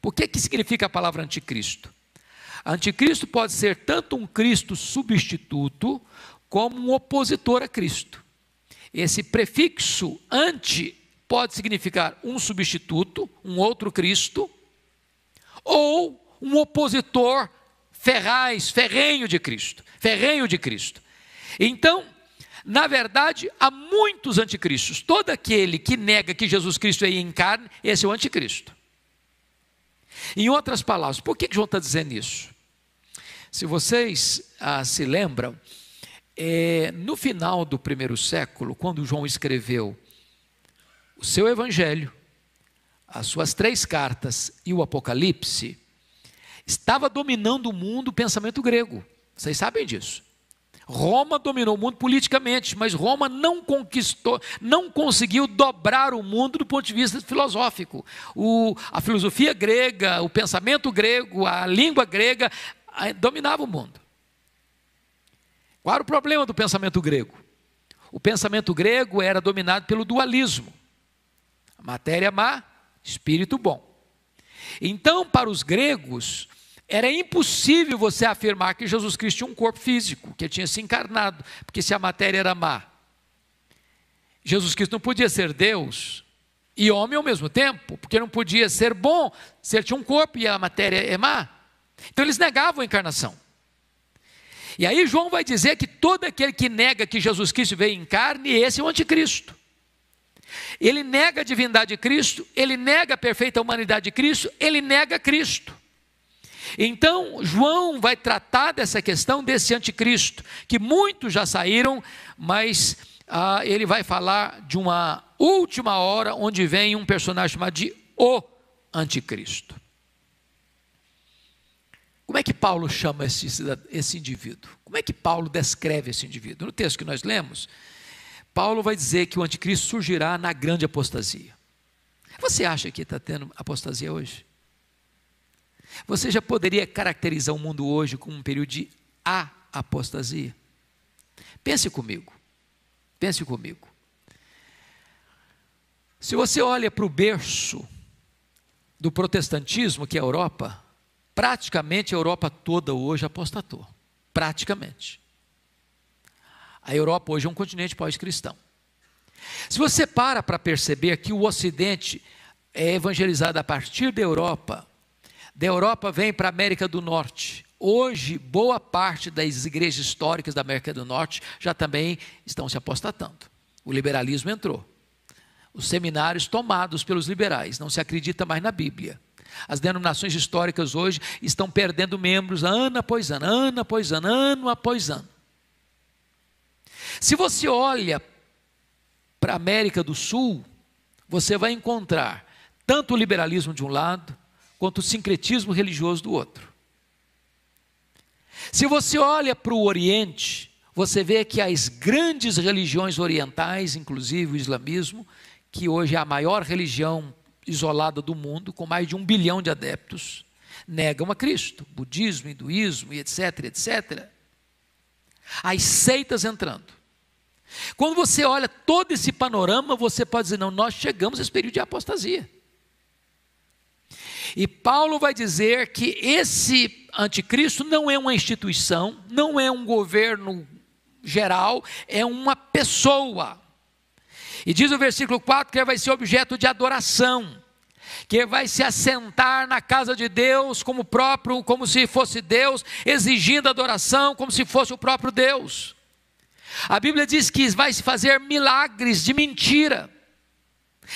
O que significa a palavra anticristo? Anticristo pode ser tanto um Cristo substituto, como um opositor a Cristo. Esse prefixo anti pode significar um substituto, um outro Cristo, ou um opositor ferrenho de Cristo. Então, na verdade, há muitos anticristos. Todo aquele que nega que Jesus Cristo veio em carne, esse é o anticristo. Em outras palavras, por que João está dizendo isso? Se vocês se lembram, no final do primeiro século, quando João escreveu o seu evangelho, as suas 3 cartas e o Apocalipse, estava dominando o mundo o pensamento grego. Vocês sabem disso. Roma dominou o mundo politicamente, mas Roma não conseguiu dobrar o mundo do ponto de vista filosófico. A filosofia grega, o pensamento grego, a língua grega dominava o mundo. Qual era o problema do pensamento grego? O pensamento grego era dominado pelo dualismo. Matéria má, espírito bom. Então, para os gregos, era impossível você afirmar que Jesus Cristo tinha um corpo físico, que ele tinha se encarnado, porque se a matéria era má, Jesus Cristo não podia ser Deus e homem ao mesmo tempo, porque não podia ser bom se ele tinha um corpo e a matéria é má. Então eles negavam a encarnação. E aí João vai dizer que todo aquele que nega que Jesus Cristo veio em carne, esse é o anticristo. Ele nega a divindade de Cristo, ele nega a perfeita humanidade de Cristo, ele nega Cristo. Então João vai tratar dessa questão desse anticristo, que muitos já saíram, mas ele vai falar de uma última hora, onde vem um personagem chamado de o anticristo. Como é que Paulo chama esse indivíduo? Como é que Paulo descreve esse indivíduo? No texto que nós lemos, Paulo vai dizer que o anticristo surgirá na grande apostasia. Você acha que está tendo apostasia hoje? Você já poderia caracterizar o mundo hoje como um período de apostasia? Pense comigo. Se você olha para o berço do protestantismo, que é a Europa, praticamente a Europa toda hoje apostatou. Praticamente. A Europa hoje é um continente pós-cristão. Se você para perceber que o Ocidente é evangelizado a partir da Europa vem para a América do Norte. Hoje, boa parte das igrejas históricas da América do Norte já também estão se apostatando. O liberalismo entrou. Os seminários tomados pelos liberais, não se acredita mais na Bíblia. As denominações históricas hoje estão perdendo membros ano após ano. Se você olha para a América do Sul, você vai encontrar tanto o liberalismo de um lado, quanto o sincretismo religioso do outro. Se você olha para o Oriente, você vê que as grandes religiões orientais, inclusive o islamismo, que hoje é a maior religião isolada do mundo, com mais de 1 bilhão de adeptos, negam a Cristo. Budismo, hinduísmo e etc. As seitas entrando. Quando você olha todo esse panorama, você pode dizer, não, nós chegamos a esse período de apostasia. E Paulo vai dizer que esse anticristo não é uma instituição, não é um governo geral, é uma pessoa. E diz o versículo 4 que ele vai ser objeto de adoração, que ele vai se assentar na casa de Deus como se fosse Deus, exigindo adoração como se fosse o próprio Deus. A Bíblia diz que vai se fazer milagres de mentira,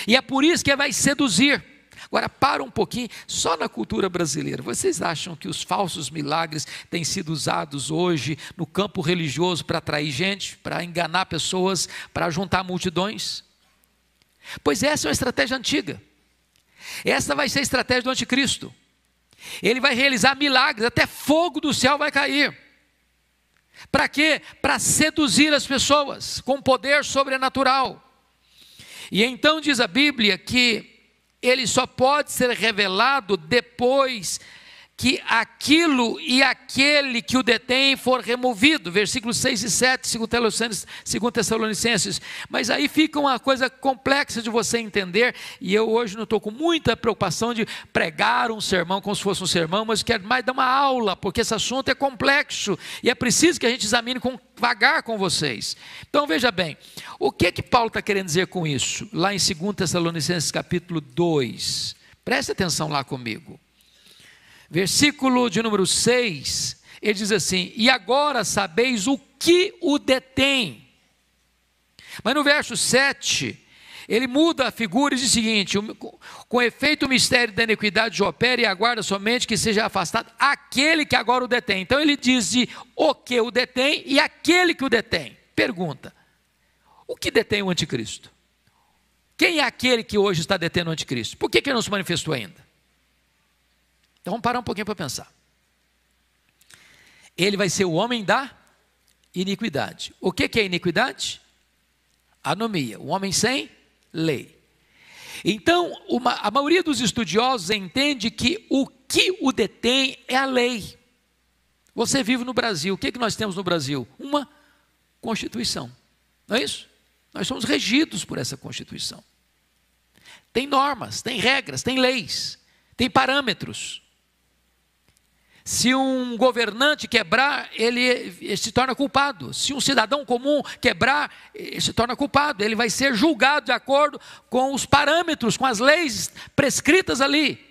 e é por isso que ele vai seduzir. Agora, para um pouquinho, só na cultura brasileira, vocês acham que os falsos milagres têm sido usados hoje no campo religioso para atrair gente, para enganar pessoas, para juntar multidões? Pois essa é uma estratégia antiga. Essa vai ser a estratégia do anticristo. Ele vai realizar milagres, até fogo do céu vai cair. Para quê? Para seduzir as pessoas com poder sobrenatural. E então diz a Bíblia que ele só pode ser revelado depois que aquilo e aquele que o detém for removido, versículos 6 e 7, 2 Tessalonicenses, mas aí fica uma coisa complexa de você entender, e eu hoje não estou com muita preocupação de pregar um sermão como se fosse um sermão, mas quero mais dar uma aula, porque esse assunto é complexo, e é preciso que a gente examine devagar com vocês. Então veja bem, o que Paulo está querendo dizer com isso? Lá em 2 Tessalonicenses capítulo 2, preste atenção lá comigo. Versículo de número 6, ele diz assim: e agora sabeis o que o detém. Mas no verso 7, ele muda a figura e diz o seguinte: com efeito o mistério da iniquidade opera e aguarda somente que seja afastado aquele que agora o detém. Então ele diz de o que o detém e aquele que o detém. Pergunta: o que detém o anticristo? Quem é aquele que hoje está detendo o anticristo? Por que ele não se manifestou ainda? Então vamos parar um pouquinho para pensar. Ele vai ser o homem da iniquidade. O que é iniquidade? Anomia, o homem sem lei. Então, a maioria dos estudiosos entende que o detém é a lei. Você vive no Brasil, o que nós temos no Brasil? Uma Constituição, não é isso? Nós somos regidos por essa Constituição. Tem normas, tem regras, tem leis, tem parâmetros. Se um governante quebrar, ele se torna culpado. Se um cidadão comum quebrar, ele se torna culpado. Ele vai ser julgado de acordo com os parâmetros, com as leis prescritas ali.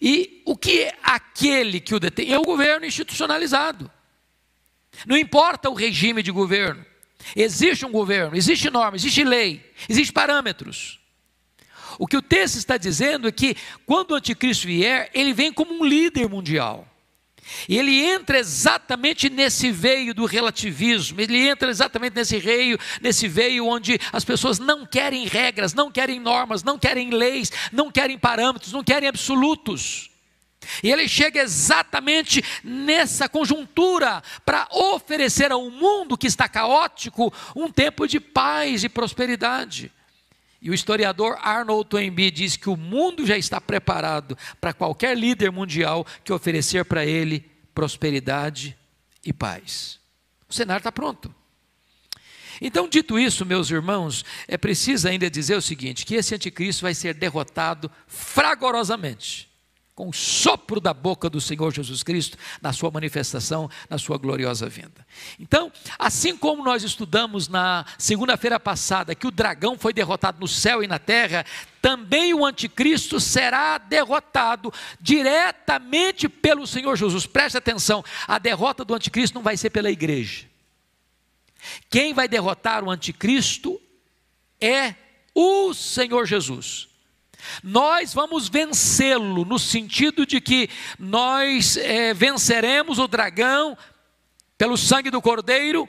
E o que é aquele que o detém? É o governo institucionalizado. Não importa o regime de governo. Existe um governo, existe norma, existe lei, existe parâmetros. O que o texto está dizendo é que quando o anticristo vier, ele vem como um líder mundial. E ele entra exatamente nesse veio do relativismo, ele entra exatamente nesse veio onde as pessoas não querem regras, não querem normas, não querem leis, não querem parâmetros, não querem absolutos. E ele chega exatamente nessa conjuntura para oferecer ao mundo que está caótico um tempo de paz e prosperidade. E o historiador Arnold Toynbee diz que o mundo já está preparado para qualquer líder mundial que oferecer para ele prosperidade e paz. O cenário está pronto. Então, dito isso, meus irmãos, é preciso ainda dizer o seguinte, que esse anticristo vai ser derrotado fragorosamente, com o sopro da boca do Senhor Jesus Cristo, na sua manifestação, na sua gloriosa vinda. Então, assim como nós estudamos na segunda-feira passada, que o dragão foi derrotado no céu e na terra, também o anticristo será derrotado diretamente pelo Senhor Jesus. Preste atenção, a derrota do anticristo não vai ser pela igreja. Quem vai derrotar o anticristo é o Senhor Jesus. Nós vamos vencê-lo no sentido de que nós venceremos o dragão pelo sangue do cordeiro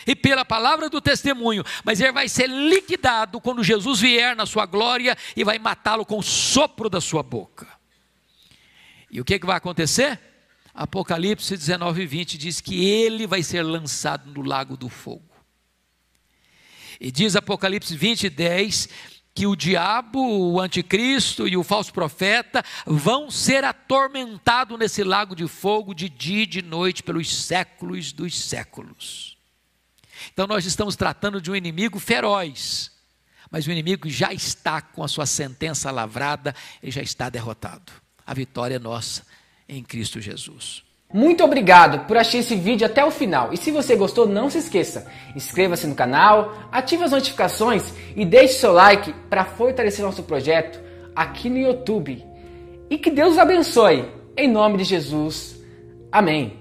e pela palavra do testemunho, mas ele vai ser liquidado quando Jesus vier na sua glória e vai matá-lo com o sopro da sua boca. E o que vai acontecer? Apocalipse 19:20 diz que ele vai ser lançado no lago do fogo. E diz Apocalipse 20:10 que o diabo, o anticristo e o falso profeta vão ser atormentados nesse lago de fogo de dia e de noite pelos séculos dos séculos. Então nós estamos tratando de um inimigo feroz, mas o inimigo já está com a sua sentença lavrada, ele já está derrotado. A vitória é nossa em Cristo Jesus. Muito obrigado por assistir esse vídeo até o final. E se você gostou, não se esqueça, inscreva-se no canal, ative as notificações e deixe seu like para fortalecer nosso projeto aqui no YouTube. E que Deus os abençoe, em nome de Jesus. Amém.